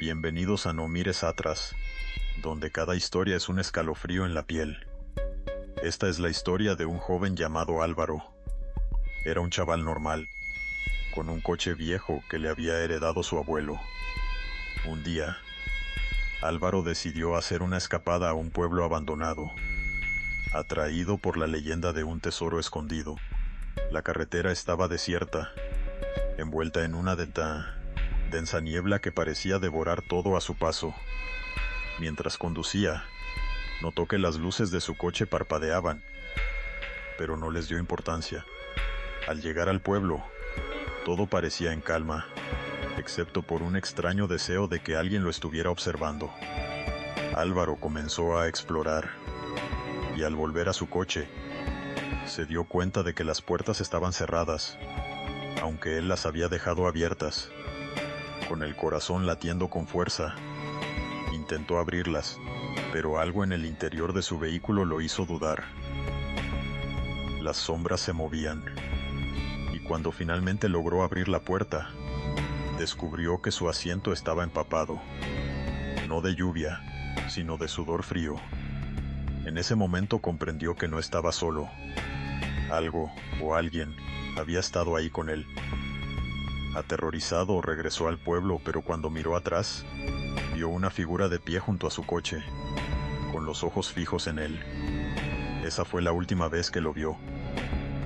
Bienvenidos a No Mires Atrás, donde cada historia es un escalofrío en la piel. Esta es la historia de un joven llamado Álvaro. Era un chaval normal, con un coche viejo que le había heredado su abuelo. Un día, Álvaro decidió hacer una escapada a un pueblo abandonado, atraído por la leyenda de un tesoro escondido. La carretera estaba desierta, envuelta en una densa niebla que parecía devorar todo a su paso. Mientras conducía, notó que las luces de su coche parpadeaban, pero no les dio importancia. Al llegar al pueblo, todo parecía en calma, excepto por un extraño deseo de que alguien lo estuviera observando. Álvaro comenzó a explorar, y al volver a su coche, se dio cuenta de que las puertas estaban cerradas, aunque él las había dejado abiertas. Con el corazón latiendo con fuerza, intentó abrirlas, pero algo en el interior de su vehículo lo hizo dudar. Las sombras se movían, y cuando finalmente logró abrir la puerta, descubrió que su asiento estaba empapado, no de lluvia, sino de sudor frío. En ese momento comprendió que no estaba solo. Algo, o alguien, había estado ahí con él. Aterrorizado, regresó al pueblo, pero cuando miró atrás, vio una figura de pie junto a su coche, con los ojos fijos en él. Esa fue la última vez que lo vio.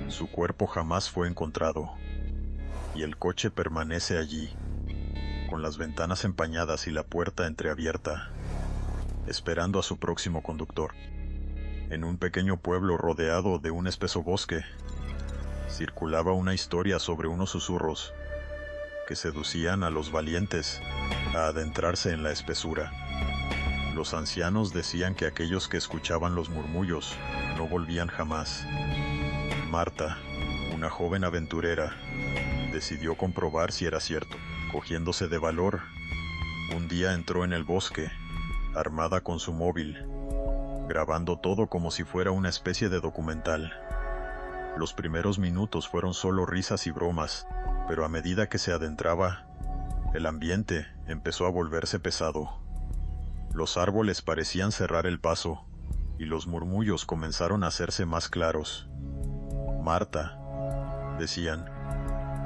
Su cuerpo jamás fue encontrado, y el coche permanece allí, con las ventanas empañadas y la puerta entreabierta, esperando a su próximo conductor. En un pequeño pueblo rodeado de un espeso bosque, circulaba una historia sobre unos susurros que seducían a los valientes a adentrarse en la espesura. Los ancianos decían que aquellos que escuchaban los murmullos no volvían jamás. Marta, una joven aventurera, decidió comprobar si era cierto. Cogiéndose de valor, un día entró en el bosque, armada con su móvil, grabando todo como si fuera una especie de documental. Los primeros minutos fueron solo risas y bromas, pero a medida que se adentraba, el ambiente empezó a volverse pesado. Los árboles parecían cerrar el paso, y los murmullos comenzaron a hacerse más claros. Marta, decían,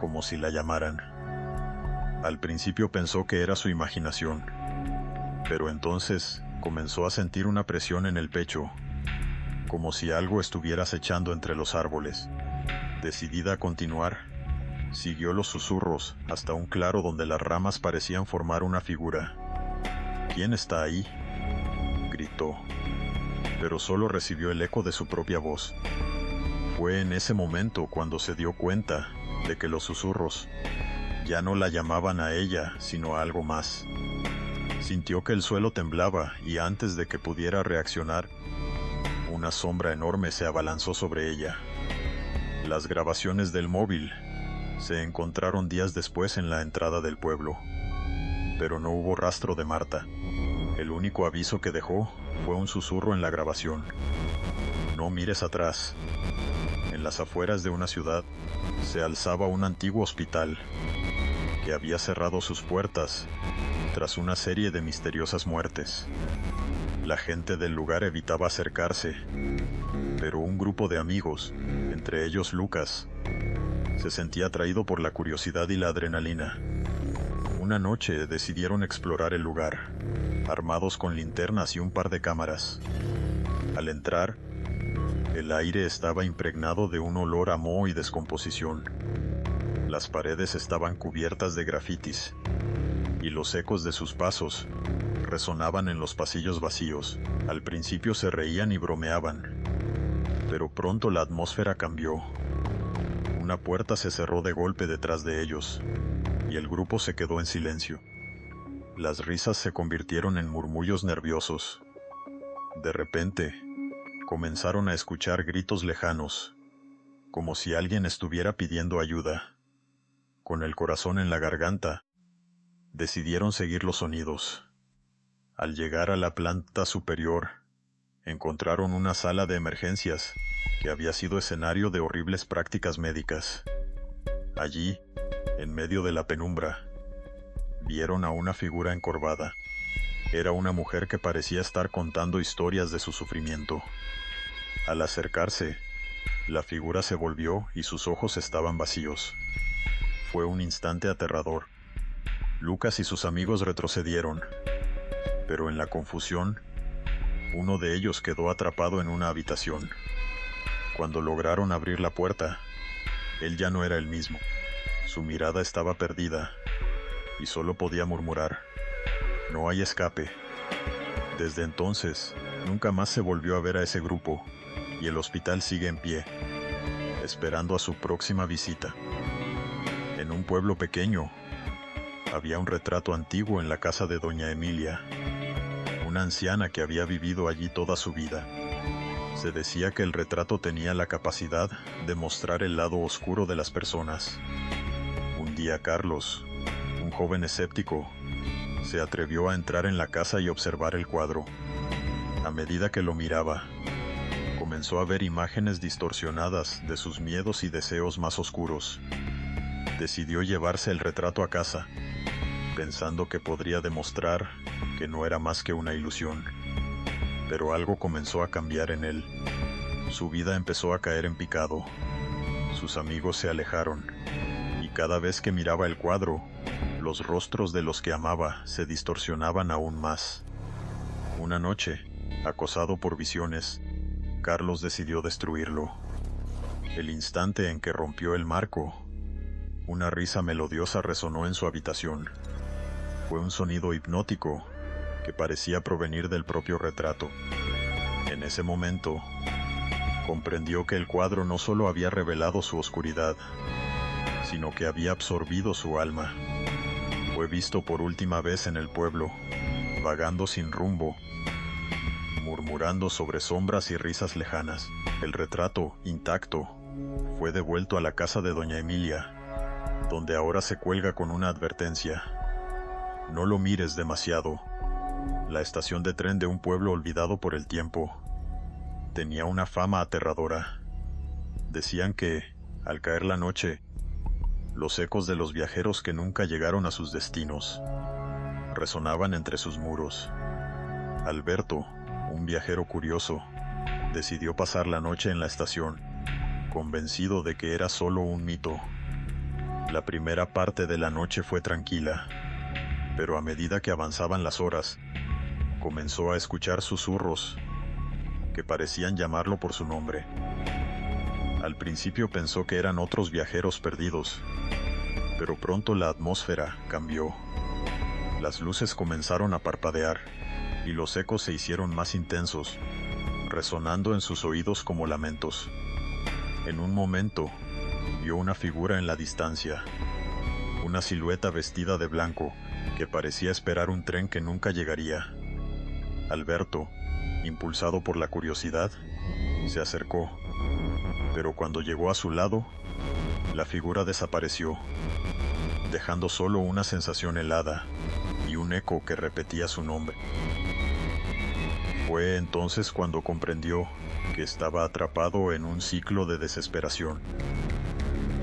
como si la llamaran. Al principio pensó que era su imaginación, pero entonces comenzó a sentir una presión en el pecho, como si algo estuviera acechando entre los árboles. Decidida a continuar, siguió los susurros hasta un claro donde las ramas parecían formar una figura. ¿Quién está ahí?, gritó, pero solo recibió el eco de su propia voz. Fue en ese momento cuando se dio cuenta de que los susurros ya no la llamaban a ella, sino a algo más. Sintió que el suelo temblaba y antes de que pudiera reaccionar, una sombra enorme se abalanzó sobre ella. Las grabaciones del móvil se encontraron días después en la entrada del pueblo, pero no hubo rastro de Marta. El único aviso que dejó fue un susurro en la grabación: no mires atrás. En las afueras de una ciudad se alzaba un antiguo hospital que había cerrado sus puertas tras una serie de misteriosas muertes. La gente del lugar evitaba acercarse, pero un grupo de amigos, entre ellos Lucas, se sentía atraído por la curiosidad y la adrenalina. Una noche decidieron explorar el lugar, armados con linternas y un par de cámaras. Al entrar, el aire estaba impregnado de un olor a moho y descomposición. Las paredes estaban cubiertas de grafitis, y los ecos de sus pasos resonaban en los pasillos vacíos. Al principio se reían y bromeaban, pero pronto la atmósfera cambió. Una puerta se cerró de golpe detrás de ellos, y el grupo se quedó en silencio. Las risas se convirtieron en murmullos nerviosos. De repente, comenzaron a escuchar gritos lejanos, como si alguien estuviera pidiendo ayuda. Con el corazón en la garganta, decidieron seguir los sonidos. Al llegar a la planta superior, encontraron una sala de emergencias que había sido escenario de horribles prácticas médicas. Allí, en medio de la penumbra, vieron a una figura encorvada. Era una mujer que parecía estar contando historias de su sufrimiento. Al acercarse, la figura se volvió y sus ojos estaban vacíos. Fue un instante aterrador. Lucas y sus amigos retrocedieron, pero en la confusión, uno de ellos quedó atrapado en una habitación. Cuando lograron abrir la puerta, él ya no era el mismo. Su mirada estaba perdida y solo podía murmurar: "No hay escape". Desde entonces, nunca más se volvió a ver a ese grupo, y el hospital sigue en pie, esperando a su próxima visita. En un pueblo pequeño, había un retrato antiguo en la casa de doña Emilia, una anciana que había vivido allí toda su vida. Se decía que el retrato tenía la capacidad de mostrar el lado oscuro de las personas. Un día Carlos, un joven escéptico, se atrevió a entrar en la casa y observar el cuadro. A medida que lo miraba, comenzó a ver imágenes distorsionadas de sus miedos y deseos más oscuros. Decidió llevarse el retrato a casa, pensando que podría demostrar que no era más que una ilusión. Pero algo comenzó a cambiar en él. Su vida empezó a caer en picado. Sus amigos se alejaron, y cada vez que miraba el cuadro, los rostros de los que amaba se distorsionaban aún más. Una noche, acosado por visiones, Carlos decidió destruirlo. El instante en que rompió el marco, una risa melodiosa resonó en su habitación. Fue un sonido hipnótico que parecía provenir del propio retrato. En ese momento, comprendió que el cuadro no solo había revelado su oscuridad, sino que había absorbido su alma. Fue visto por última vez en el pueblo, vagando sin rumbo, murmurando sobre sombras y risas lejanas. El retrato, intacto, fue devuelto a la casa de doña Emilia, donde ahora se cuelga con una advertencia: "No lo mires demasiado". La estación de tren de un pueblo olvidado por el tiempo tenía una fama aterradora. Decían que, al caer la noche, los ecos de los viajeros que nunca llegaron a sus destinos resonaban entre sus muros. Alberto, un viajero curioso, decidió pasar la noche en la estación, convencido de que era solo un mito. La primera parte de la noche fue tranquila, pero a medida que avanzaban las horas, comenzó a escuchar susurros que parecían llamarlo por su nombre. Al principio pensó que eran otros viajeros perdidos, pero pronto la atmósfera cambió. Las luces comenzaron a parpadear y los ecos se hicieron más intensos, resonando en sus oídos como lamentos. En un momento, vio una figura en la distancia, una silueta vestida de blanco que parecía esperar un tren que nunca llegaría. Alberto, impulsado por la curiosidad, se acercó, pero cuando llegó a su lado, la figura desapareció, dejando solo una sensación helada y un eco que repetía su nombre. Fue entonces cuando comprendió que estaba atrapado en un ciclo de desesperación.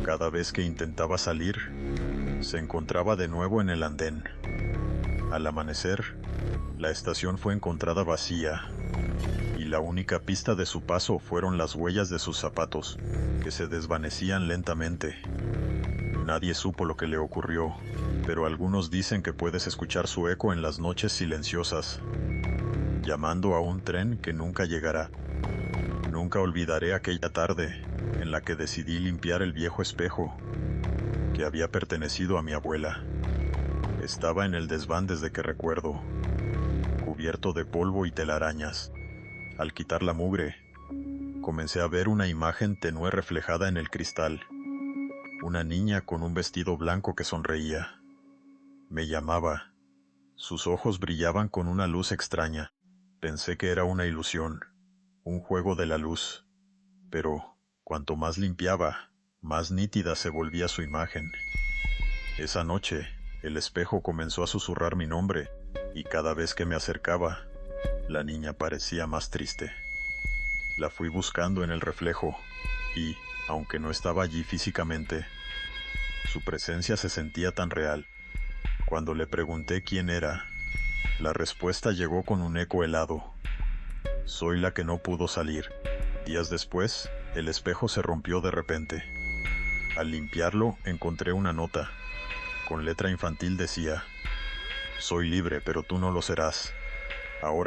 Cada vez que intentaba salir, se encontraba de nuevo en el andén. Al amanecer, la estación fue encontrada vacía, y la única pista de su paso fueron las huellas de sus zapatos, que se desvanecían lentamente. Nadie supo lo que le ocurrió, pero algunos dicen que puedes escuchar su eco en las noches silenciosas, llamando a un tren que nunca llegará. Nunca olvidaré aquella tarde en la que decidí limpiar el viejo espejo que había pertenecido a mi abuela. Estaba en el desván desde que recuerdo, cubierto de polvo y telarañas. Al quitar la mugre, comencé a ver una imagen tenue reflejada en el cristal. Una niña con un vestido blanco que sonreía. Me llamaba. Sus ojos brillaban con una luz extraña. Pensé que era una ilusión, un juego de la luz. Pero, cuanto más limpiaba, más nítida se volvía su imagen. Esa noche, el espejo comenzó a susurrar mi nombre, y cada vez que me acercaba, la niña parecía más triste. La fui buscando en el reflejo, y, aunque no estaba allí físicamente, su presencia se sentía tan real. Cuando le pregunté quién era, la respuesta llegó con un eco helado. Soy la que no pudo salir. Días después, el espejo se rompió de repente. Al limpiarlo, encontré una nota. Con letra infantil decía: soy libre, pero tú no lo serás. Ahora